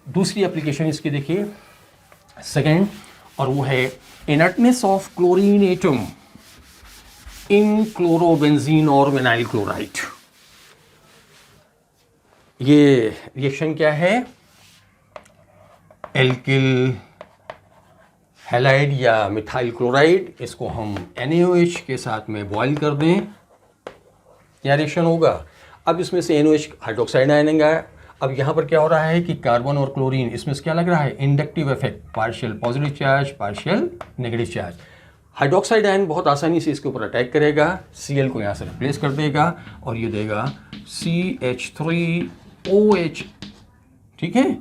दूसरी एप्लीकेशन इसकी देखिए सेकेंड, और वो है inertness of chlorine atom in chlorobenzene और विनाइल क्लोराइड। ये रिएक्शन क्या है? एल्किल हैलाइड या मिथाइल क्लोराइड, इसको हम NaOH के साथ में बॉयल कर दें, क्या रिएक्शन होगा? अब इसमें से NaOH हाइड्रोक्साइड आयन आया। अब यहाँ पर क्या हो रहा है कि कार्बन और क्लोरीन, इसमें से क्या लग रहा है? Inductive effect, partial positive charge, partial negative charge. Hydroxide ion बहुत आसानी से इसके ऊपर अटैक करेगा, Cl को यहाँ से रिप्लेस कर देगा और ये देगा CH3OH, ठीक है,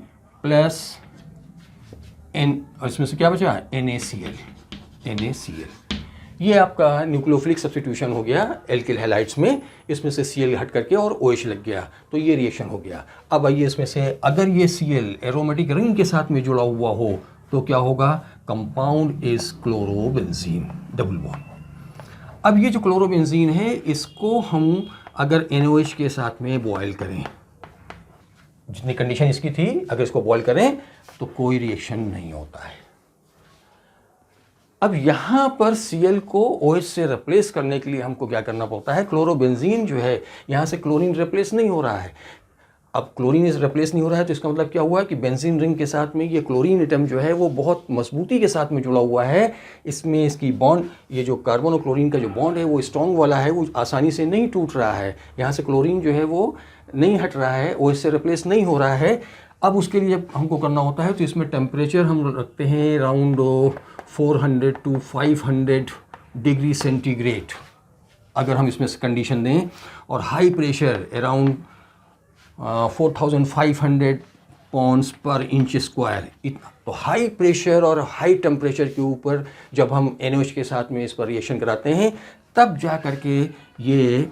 प्लस N, और इसमें से क्या बचा? NaCl। ये आपका न्यूक्लियोफिलिक सब्स्टिट्यूशन हो गया एल्किल हैलाइड्स में, इसमें से Cl हट करके और OH लग गया, तो ये रिएक्शन हो गया। अब आइए इसमें से अगर ये Cl एरोमेटिक रिंग के साथ में जुड़ा हुआ हो तो क्या होगा? Compound is chlorobenzene, double bond. अब ये जो क्लोरोबेंजीन है इसको हम अगर NaOH के साथ में बॉयल करें, जितनी कंडीशन इसकी थी, अगर इसको बॉयल करें तो कोई रिएक्शन नहीं होता है। अब यहां पर Cl को OH से रिप्लेस करने के लिए हमको क्या करना पड़ता है? क्लोरोबेंजीन जो है यहां से क्लोरीन रिप्लेस नहीं हो रहा है। अब क्लोरीन इस रिप्लेस नहीं हो रहा है तो इसका मतलब क्या हुआ कि बेंजीन रिंग के साथ में ये क्लोरीन एटम जो है वो बहुत मजबूती के साथ में जुड़ा हुआ है। इसमें इसकी बॉन्ड, ये जो कार्बन और क्लोरीन का जो बॉन्ड है वो स्ट्रॉन्ग वाला है, वो आसानी से नहीं टूट रहा है। यहाँ से क्लोरीन जो है वो नहीं हट रहा है, OH से रिप्लेस नहीं हो रहा है। अब उसके लिए हमको करना होता है तो इसमें टेम्परेचर हम रखते हैं अराउंड 400 to 500 डिग्री सेंटीग्रेड अगर हम इसमें कंडीशन दें, और हाई प्रेशर अराउंड 4500 पॉन्ड्स पर इंच स्क्वायर। तो हाई प्रेशर और हाई टेम्परेचर के ऊपर जब हम NaOH के साथ में इस पर रिएक्शन कराते हैं तब जा करके ये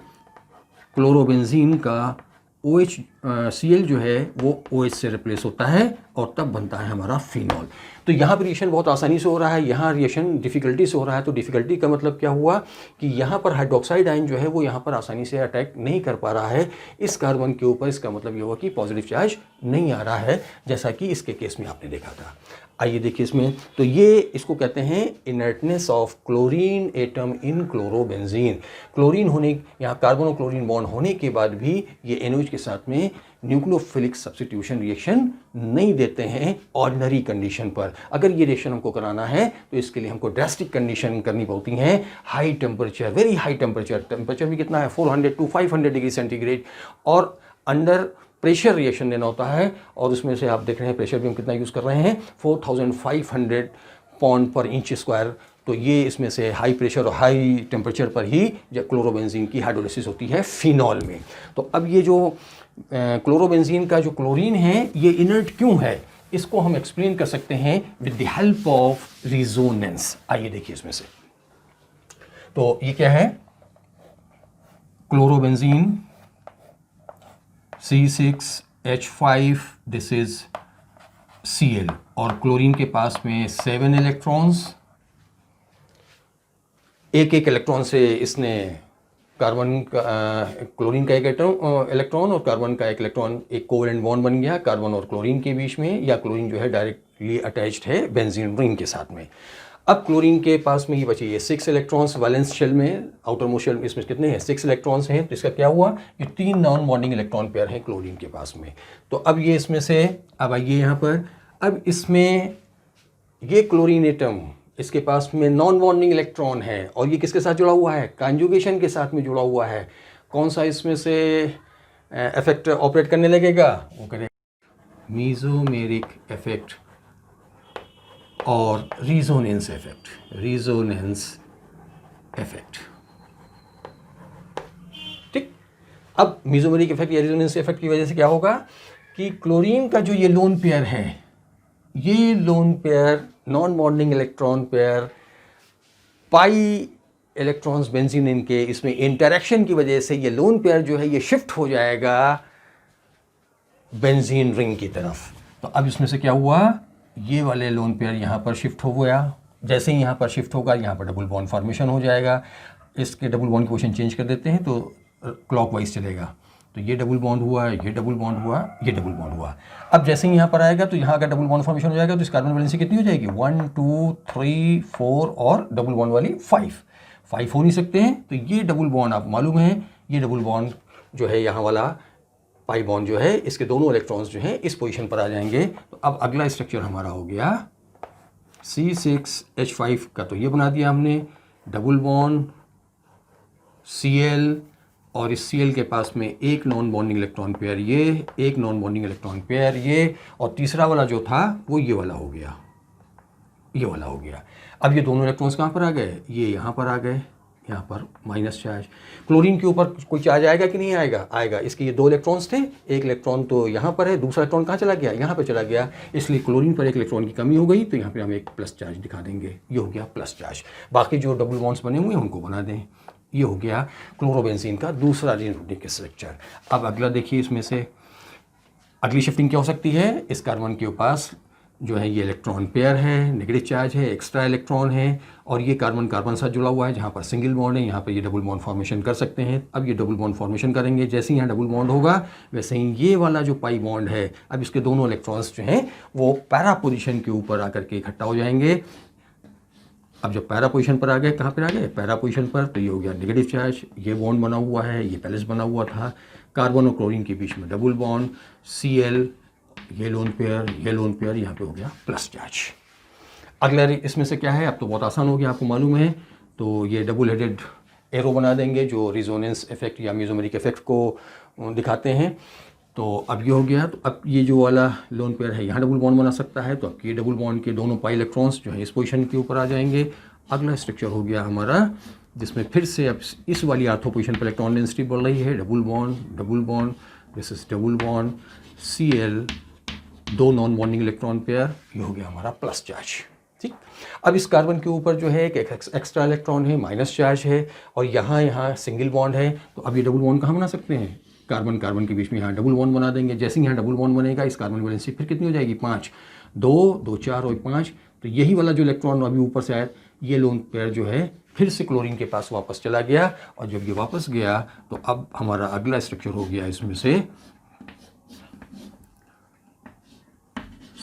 क्लोरोबेंजीन का Cl जो है वो OH से रिप्लेस होता है और तब बनता है हमारा फिनॉल। तो यहाँ पर रिएक्शन बहुत आसानी से हो रहा है, यहाँ रिएक्शन डिफ़िकल्टी से हो रहा है। तो डिफ़िकल्टी का मतलब क्या हुआ कि यहाँ पर हाइड्रोक्साइड आयन जो है वो यहाँ पर आसानी से अटैक नहीं कर पा रहा है इस कार्बन के ऊपर। इसका मतलब ये हुआ कि पॉजिटिव चार्ज नहीं आ रहा है, जैसा कि इसके केस में आपने देखा था। आइए देखिए इसमें, तो ये इसको कहते हैं inertness of chlorine atom in chlorobenzene. Chlorine होने, यहाँ कार्बन और क्लोरीन बॉन्ड होने के बाद भी ये NaOH के साथ में न्यूक्लियोफिलिक सब्स्टिट्यूशन रिएक्शन नहीं देते हैं ऑर्डिनरी कंडीशन पर। अगर ये रिएक्शन हमको कराना है तो इसके लिए हमको ड्रास्टिक कंडीशन करनी पड़ती हैं, high temperature, very high temperature. Temperature भी कितना है? 400 to 500 डिग्री सेंटीग्रेड, और अंडर प्रेशर रिएक्शन देना होता है। और उसमें से आप देख रहे हैं प्रेशर भी हम कितना यूज़ कर रहे हैं, 4500 पॉन्ड पर इंच स्क्वायर। तो ये इसमें से हाई प्रेशर और हाई टेम्परेचर पर ही जब क्लोरोबेंजीन की हाइड्रोलिसिस होती है फिनॉल में। तो अब ये जो क्लोरोबेंजीन का जो क्लोरीन है ये इनर्ट क्यों है, इसको हम एक्सप्लेन कर सकते हैं with the help of resonance. आइए देखिए इसमें से, तो ये क्या है? Chlorobenzene C6H5, this is Cl, और क्लोरीन के पास में 7 इलेक्ट्रॉन्स, एक इलेक्ट्रॉन से इसने कार्बन का, क्लोरीन का एक इलेक्ट्रॉन और कार्बन का एक इलेक्ट्रॉन, एक कोवेलेंट बॉन्ड बन गया कार्बन और क्लोरीन के बीच में, या क्लोरीन जो है डायरेक्टली अटैच्ड है बेंजीन रिंग के साथ में। अब क्लोरीन के पास में ही बचे ये 6 इलेक्ट्रॉन्स वैलेंस शेल में, आउटर मोस्ट शेल में इसमें कितने हैं? 6 इलेक्ट्रॉन्स हैं। तो इसका क्या हुआ? ये 3 नॉन बॉन्डिंग इलेक्ट्रॉन पेयर हैं क्लोरीन के पास में। तो अब ये इसमें से, अब आइए यहाँ पर, अब इसमें ये क्लोरीन एटम, इसके पास में नॉन बॉन्डिंग इलेक्ट्रॉन है और ये किसके साथ जुड़ा हुआ है? कॉन्जुगेशन के साथ में जुड़ा हुआ है। कौन सा इसमें से इफेक्ट ऑपरेट करने लगेगा? वो करेगा मेसोमेरिक इफेक्ट और रिजोनेंस इफेक्ट, रिजोनेंस इफेक्ट। ठीक, अब मेसोमेरिक इफेक्ट या रिजोनेंस इफेक्ट की वजह से क्या होगा कि क्लोरीन का जो ये लोन पेयर है, ये lone pair non bonding electron pair pi electrons benzene इनके इसमें इंटरेक्शन की वजह से ये लोन पेयर जो है ये शिफ्ट हो जाएगा बेंजीन रिंग की तरफ। तो अब इसमें से क्या हुआ, ये वाले लोन पेयर यहाँ पर शिफ्ट हो गया। जैसे ही यहाँ पर शिफ्ट होगा यहाँ पर डबल बॉन्ड फॉर्मेशन हो जाएगा। इसके डबल बॉन्ड की पोजीशन चेंज कर देते हैं तो क्लॉकवाइज चलेगा। तो ये डबल बॉन्ड हुआ, ये डबल बॉन्ड हुआ, ये डबल बॉन्ड हुआ। अब जैसे ही यहाँ पर आएगा तो यहाँ अगर डबल बॉन्ड फॉर्मेशन हो जाएगा तो इस कार्बन वैलेंसी कितनी हो जाएगी, 1 2 3 4 और डबल बॉन्ड वाली 5 हो नहीं सकते हैं। तो ये डबल बॉन्ड आप मालूम है, ये डबल बॉन्ड जो है यहाँ वाला पाई बॉन्ड जो है, इसके दोनों इलेक्ट्रॉन्स जो हैं इस पोजीशन पर आ जाएंगे। तो अब अगला स्ट्रक्चर हमारा हो गया C6H5 का, तो ये बना दिया हमने, डबल बॉन्ड Cl और इस Cl के पास में एक नॉन बॉन्डिंग इलेक्ट्रॉन पेयर ये, एक नॉन बॉन्डिंग इलेक्ट्रॉन पेयर ये, और तीसरा वाला जो था वो ये वाला हो गया, ये वाला हो गया। अब ये दोनों इलेक्ट्रॉन्स कहाँ पर आ गए, ये यहाँ पर आ गए, यहाँ पर माइनस चार्ज। क्लोरीन के ऊपर कोई चार्ज आएगा कि नहीं आएगा, आएगा। इसके ये दो इलेक्ट्रॉन्स थे, एक इलेक्ट्रॉन तो यहाँ पर है, दूसरा इलेक्ट्रॉन कहाँ चला गया, यहाँ पर चला गया, इसलिए क्लोरीन पर एक इलेक्ट्रॉन की कमी हो गई, तो यहाँ पे हम एक प्लस चार्ज दिखा देंगे, ये हो गया प्लस चार्ज। बाकी जो डबल बॉन्ड्स बने हुए हैं उनको बना दें। ये हो गया क्लोरोबेंजीन का दूसरा रिजोनेंस स्ट्रक्चर। अब अगला देखिए, इसमें से अगली शिफ्टिंग क्या हो सकती है, इस कार्बन के पास जो है ये इलेक्ट्रॉन पेयर है, नेगेटिव चार्ज है, एक्स्ट्रा इलेक्ट्रॉन है, और ये कार्बन कार्बन साथ जुड़ा हुआ है जहाँ पर सिंगल बॉन्ड है, यहाँ पर ये डबल बॉन्ड फॉर्मेशन कर सकते हैं। अब ये डबल बॉन्ड फॉर्मेशन करेंगे, जैसे ही यहाँ डबल बॉन्ड होगा वैसे ही ये वाला जो पाई बॉन्ड है, अब इसके दोनों इलेक्ट्रॉन्स जो हैं वो पैरा पोजीशन के ऊपर आकर के इकट्ठा हो जाएंगे। अब जब पैरा पोजीशन पर आ गए, कहाँ पर आ गए, पैरा पोजीशन पर, तो ये हो गया नेगेटिव चार्ज, ये बॉन्ड बना हुआ है, ये पहले से बना हुआ था, कार्बन और क्लोरीन के बीच में डबल बॉन्ड, Cl, ये लोन पेयर, यहाँ पे हो गया प्लस चार्ज। अगला इसमें से क्या है, अब तो बहुत आसान हो गया, आपको मालूम है। तो ये डबल हेडेड एरो बना देंगे जो रिजोनेंस इफेक्ट या मेसोमेरिक इफेक्ट को दिखाते हैं। तो अब ये हो गया, तो अब ये जो वाला लोन पेयर है यहाँ डबल बॉन्ड बना सकता है, तो अब ये डबल बॉन्ड के दोनों पाई इलेक्ट्रॉन्स जो है इस पोजीशन के ऊपर आ जाएंगे। अगला स्ट्रक्चर हो गया हमारा, जिसमें फिर से अब इस वाली आर्थो पोजीशन पर इलेक्ट्रॉन डेंसिटी बढ़ रही है, double bond, this is double bond, Cl, दो नॉन बॉन्डिंग इलेक्ट्रॉन पेयर, ये हो गया हमारा प्लस चार्ज। ठीक, अब इस कार्बन के ऊपर जो है एक एक्स्ट्रा इलेक्ट्रॉन है, माइनस चार्ज है, और यहाँ सिंगल बॉन्ड है। तो अब ये डबल बॉन्ड कहाँ बना सकते हैं, कार्बन के बीच में यहाँ डबल बॉन्ड बना देंगे। जैसे ही यहाँ डबल बॉन्ड बनेगा, इस कार्बन वैलेंसी फिर कितनी हो जाएगी, 5, 2 2 4 और 5। तो यही वाला जो इलेक्ट्रॉन अभी ऊपर से आया, ये लोन पेयर जो है फिर से क्लोरीन के पास वापस चला गया, और जब ये वापस गया तो अब हमारा अगला स्ट्रक्चर हो गया इसमें से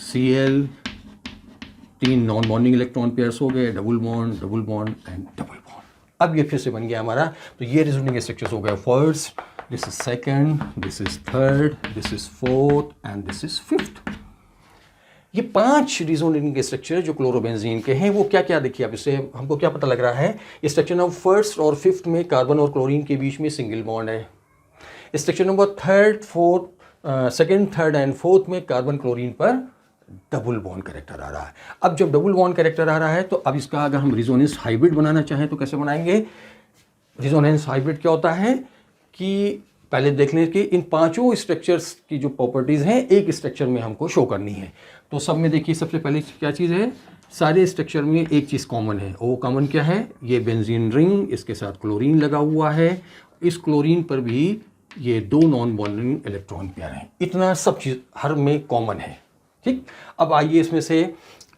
Cl, 3 non bonding electron pairs हो गए, double bond and double bond. अब ये फिर से बन गया हमारा, तो ये रिजोनेंस स्ट्रक्चर्स हो गए first, this is second, this is third, this is fourth and this is fifth. ये 5 रिजोनेंस स्ट्रक्चर जो क्लोरोबेंजीन के हैं वो क्या क्या, देखिए अब इससे हमको क्या पता लग रहा है। स्ट्रक्चर नंबर फर्स्ट और फिफ्थ में कार्बन और क्लोरीन के बीच में सिंगल बॉन्ड है। Structure number second, third and fourth में कार्बन क्लोरीन पर डबल बॉन्ड कैरेक्टर आ रहा है। अब जब डबल बॉन्ड कैरेक्टर आ रहा है तो अब इसका अगर हम रिजोनेंस हाइब्रिड बनाना चाहें तो कैसे बनाएंगे। रिजोनेंस हाइब्रिड क्या होता है कि पहले देख लें कि इन 5 स्ट्रक्चर्स की जो प्रॉपर्टीज़ हैं एक स्ट्रक्चर में हमको शो करनी है। तो सब में देखिए, सबसे पहले क्या चीज़ है, सारे स्ट्रक्चर में एक चीज़ कॉमन है। वो कॉमन क्या है, ये बेंजीन रिंग, इसके साथ क्लोरीन लगा हुआ है, इस क्लोरीन पर भी ये 2 नॉन बॉन्डिंग इलेक्ट्रॉन पेयर हैं। इतना सब चीज़ हर में कॉमन है। ठीक, अब आइए इसमें से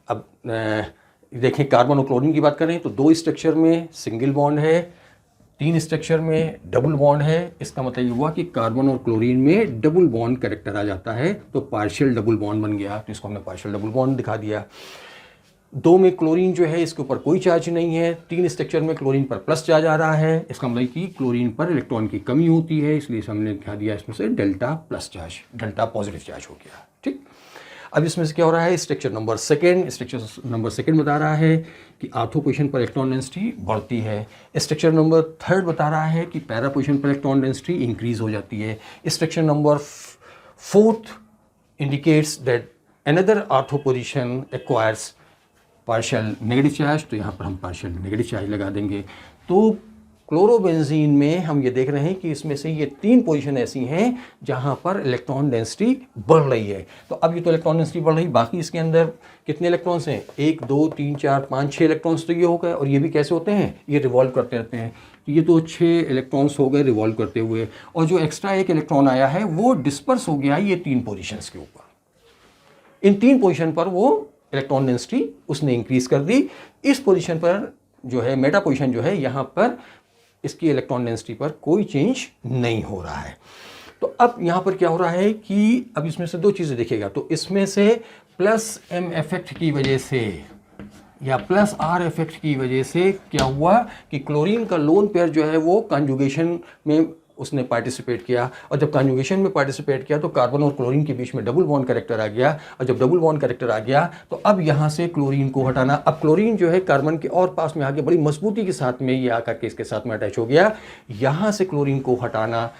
अब देखें, कार्बन और क्लोरीन की बात करें तो 2 स्ट्रक्चर में सिंगल बॉन्ड है, 3 स्ट्रक्चर में डबल बॉन्ड है। इसका मतलब ये हुआ कि कार्बन और क्लोरीन में डबल बॉन्ड कैरेक्टर आ जाता है, तो पार्शियल डबल बॉन्ड बन गया, तो इसको हमने पार्शियल डबल बॉन्ड दिखा दिया। 2 में क्लोरीन जो है इसके ऊपर कोई चार्ज नहीं है, 3 स्ट्रक्चर में क्लोरीन पर प्लस चार्ज आ रहा है, इसका मतलब कि क्लोरीन पर इलेक्ट्रॉन की कमी होती है, इसलिए हमने दिखा दिया इसमें से delta plus charge, delta positive charge हो गया। ठीक, अब इसमें से क्या हो रहा है, स्ट्रक्चर नंबर सेकंड बता रहा है कि आर्थो पोजीशन पर इलेक्ट्रॉन डेंसिटी बढ़ती है। स्ट्रक्चर नंबर थर्ड बता रहा है कि पैरा पोजीशन पर इलेक्ट्रॉन डेंसिटी इंक्रीज हो जाती है। Structure number fourth indicates that another ortho position acquires partial negative charge, तो यहाँ पर हम पार्शियल नेगेटिव चार्ज लगा देंगे। तो क्लोरोबेंजीन में हम ये देख रहे हैं कि इसमें से ये 3 पोजीशन ऐसी हैं जहाँ पर इलेक्ट्रॉन डेंसिटी बढ़ रही है। तो अब ये तो इलेक्ट्रॉन डेंसिटी बढ़ रही, बाकी इसके अंदर कितने इलेक्ट्रॉन्स हैं, 1 2 3 4 5 6 इलेक्ट्रॉन्स तो ये हो गए, और ये भी कैसे होते हैं, ये रिवॉल्व करते रहते हैं। तो ये तो 6 इलेक्ट्रॉन्स हो गए रिवॉल्व करते हुए, और जो एक्स्ट्रा एक इलेक्ट्रॉन आया है वो डिस्पर्स हो गया ये 3 पोजिशंस के ऊपर। इन 3 पोजिशन पर वो इलेक्ट्रॉन डेंसिटी उसने इंक्रीज कर दी। इस पोजीशन पर जो है मेटा पोजीशन जो है, यहाँ पर इसकी इलेक्ट्रॉन डेंसिटी पर कोई चेंज नहीं हो रहा है। तो अब यहाँ पर क्या हो रहा है कि अब इसमें से दो चीज़ें देखिएगा, तो इसमें से प्लस एम इफेक्ट की वजह से या प्लस आर इफेक्ट की वजह से क्या हुआ कि क्लोरीन का लोन पेयर जो है वो कॉन्जुगेशन में उसने पार्टिसिपेट किया, और जब कॉन्जुगेशन में पार्टिसिपेट किया तो कार्बन और क्लोरीन के बीच में डबल बॉन्ड कैरेक्टर आ गया, और जब डबल बॉन्ड कैरेक्टर आ गया तो अब यहाँ से क्लोरीन को हटाना, अब क्लोरीन जो है कार्बन के और पास में आके बड़ी मजबूती के साथ में ये आकर के इसके साथ में अटैच हो गया। यहाँ से क्लोरीन को हटाना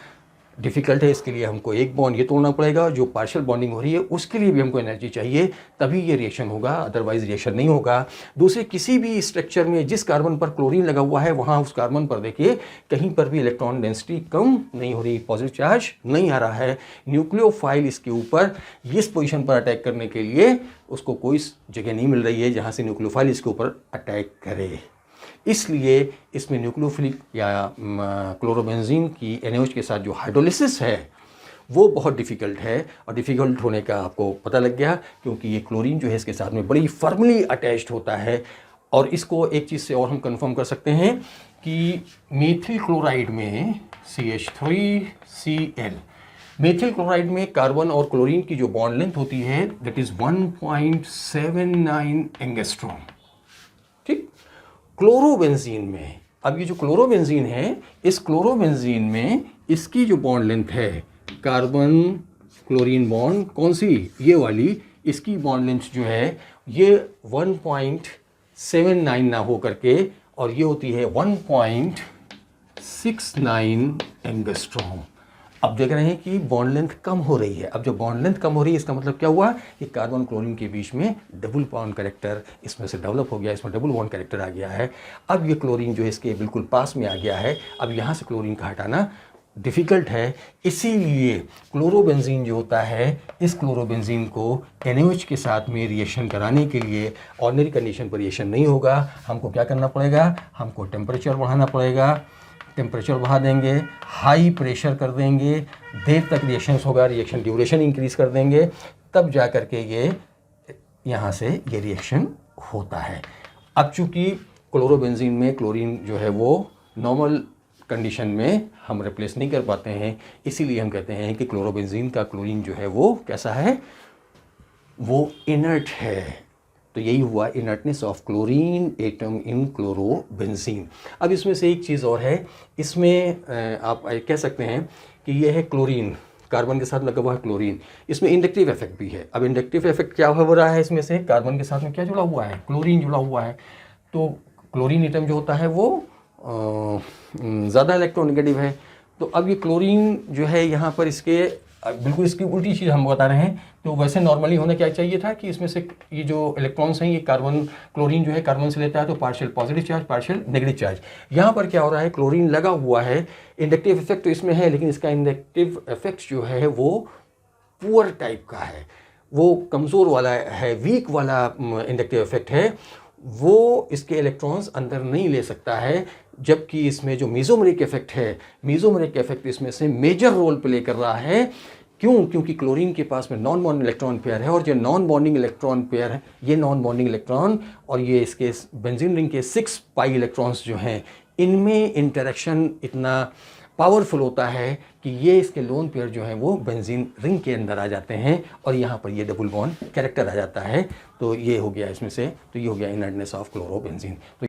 डिफ़िकल्ट है, इसके लिए हमको एक बॉन्ड ये तोड़ना पड़ेगा, जो पार्शियल बॉन्डिंग हो रही है उसके लिए भी हमको एनर्जी चाहिए, तभी ये रिएक्शन होगा, अदरवाइज रिएक्शन नहीं होगा। दूसरे किसी भी स्ट्रक्चर में जिस कार्बन पर क्लोरीन लगा हुआ है वहाँ उस कार्बन पर देखिए कहीं पर भी इलेक्ट्रॉन डेंसिटी कम नहीं हो रही, पॉजिटिव चार्ज नहीं आ रहा है। न्यूक्लियोफाइल इसके ऊपर इस पोजीशन पर अटैक करने के लिए उसको कोई जगह नहीं मिल रही है जहाँ से न्यूक्लियोफाइल इसके ऊपर अटैक करे, इसलिए इसमें न्यूक्लियोफिलिक या क्लोरोबेंजीन की NaOH के साथ जो हाइड्रोलिसिस है वो बहुत डिफ़िकल्ट है, और डिफ़िकल्ट होने का आपको पता लग गया क्योंकि ये क्लोरीन जो है इसके साथ में बड़ी फर्मली अटैच्ड होता है। और इसको एक चीज़ से और हम कंफर्म कर सकते हैं कि मेथिल क्लोराइड में CH3Cl, मेथिल क्लोराइड में कार्बन और क्लोरीन की जो बॉन्ड लेंथ होती है दैट इज़ 1.79 एंगस्ट्रॉम, ठीक। क्लोरोबेंजीन में, अब ये जो क्लोरोबेंजीन है इस क्लोरोबेंजीन में इसकी जो बॉन्ड लेंथ है कार्बन क्लोरीन बॉन्ड कौन सी, ये वाली, इसकी बॉन्ड लेंथ जो है ये 1.79 ना हो करके और ये होती है 1.69 एंगस्ट्रॉम। अब देख रहे हैं कि बॉन्ड लेंथ कम हो रही है। अब जब बॉन्ड लेंथ कम हो रही है इसका मतलब क्या हुआ कि कार्बन क्लोरीन के बीच में डबल बॉन्ड कैरेक्टर इसमें से डेवलप हो गया, इसमें डबल बॉन्ड कैरेक्टर आ गया है। अब ये क्लोरीन जो है इसके बिल्कुल पास में आ गया है, अब यहाँ से क्लोरीन का हटाना डिफ़िकल्ट है, इसीलिए क्लोरोबेंजीन जो होता है इस क्लोरोबेंजीन को NaOH के साथ में रिएक्शन कराने के लिए ऑर्डिनरी कंडीशन पर रिएक्शन नहीं होगा, हमको क्या करना पड़ेगा, हमको टेम्परेचर बढ़ाना पड़ेगा। टेम्परेचर बढ़ा देंगे, हाई प्रेशर कर देंगे, देर तक रिएक्शंस होगा, रिएक्शन ड्यूरेशन इंक्रीज़ कर देंगे, तब जा कर के ये यहाँ से ये रिएक्शन होता है। अब चूँकि क्लोरोबेंजीन में क्लोरीन जो है वो नॉर्मल कंडीशन में हम रिप्लेस नहीं कर पाते हैं, इसीलिए हम कहते हैं कि क्लोरोबेंजीन का क्लोरीन जो है वो कैसा है, वो इनर्ट है। तो यही हुआ inertness of chlorine atom in chlorobenzene. अब इसमें से एक चीज़ और है, इसमें आप कह सकते हैं कि यह है क्लोरीन, कार्बन के साथ लगा हुआ है क्लोरीन, इसमें इंडक्टिव इफेक्ट भी है। अब इंडक्टिव इफेक्ट क्या हो रहा है, इसमें से कार्बन के साथ में क्या जुड़ा हुआ है, क्लोरीन जुड़ा हुआ है, तो क्लोरीन एटम जो होता है वो ज़्यादा इलेक्ट्रोनेगेटिव है। तो अब ये क्लोरीन जो है यहाँ पर इसके बिल्कुल इसकी उल्टी चीज़ हम बता रहे हैं। तो वैसे नॉर्मली होना क्या चाहिए था कि इसमें से ये जो इलेक्ट्रॉन्स हैं ये कार्बन, क्लोरीन जो है कार्बन से लेता है तो partial positive charge partial negative charge. यहाँ पर क्या हो रहा है, क्लोरीन लगा हुआ है, इंडक्टिव इफेक्ट तो इसमें है लेकिन इसका इंडक्टिव इफेक्ट जो है वो पुअर टाइप का है, वो कमज़ोर वाला है, वीक वाला इंडक्टिव इफेक्ट है, वो इसके इलेक्ट्रॉन्स अंदर नहीं ले सकता है। जबकि इसमें जो मेसोमेरिक इफेक्ट है, मेसोमेरिक इफेक्ट इसमें से मेजर रोल प्ले कर रहा है। क्यों? क्योंकि क्लोरीन के पास में नॉन बॉन्डिंग इलेक्ट्रॉन पेयर है, और जो नॉन बॉन्डिंग इलेक्ट्रॉन पेयर है, ये नॉन बॉन्डिंग इलेक्ट्रॉन और ये इसके बेंजीन रिंग के 6 पाई इलेक्ट्रॉन्स जो हैं, इनमें इंटरेक्शन इतना पावरफुल होता है कि ये इसके लोन पेयर जो हैं वो बेंजीन रिंग के अंदर आ जाते हैं और यहाँ पर ये डबल बॉन्ड कैरेक्टर आ जाता है। तो ये हो गया इसमें से, तो ये हो गया इनर्टनेस ऑफ क्लोरोबेंजीन। तो